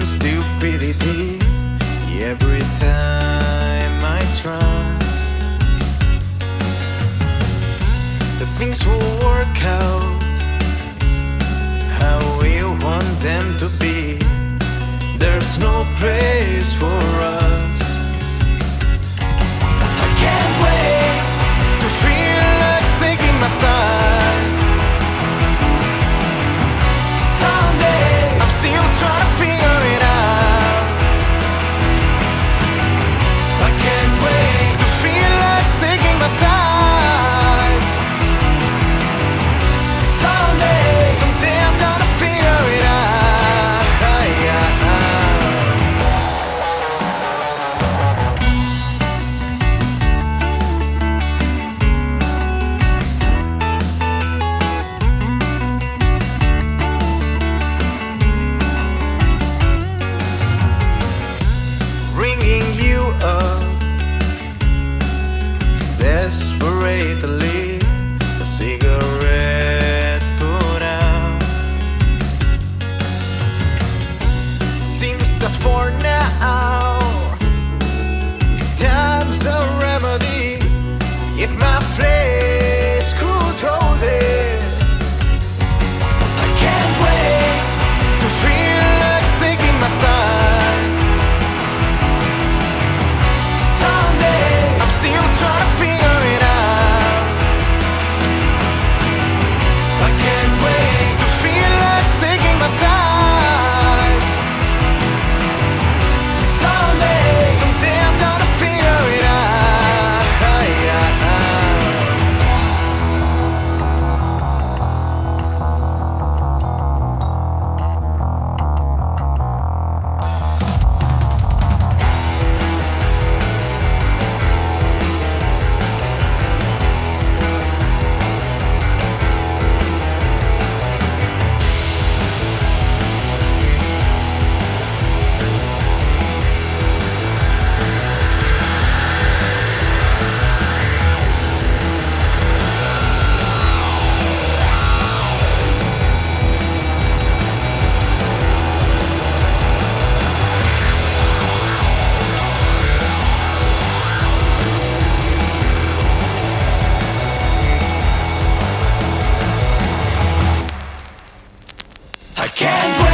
stupidity every time I trust that things will work out how we want them to be. There's no place for us. I can't wait to feel like taking my side. Someday I'm still trying to figure it out. I can't wait to feel like taking my side. Someday I'm gonna figure it out. Ringing you up desperately, a cigarette put out. Seems that for now time's a remedy. If my flesh could hold it, I can't wait to feel like taking my side. Someday I'm still trying to figure it out. I can't wait to feel like taking my side. Someday I'm gonna figure it out. I can't wait.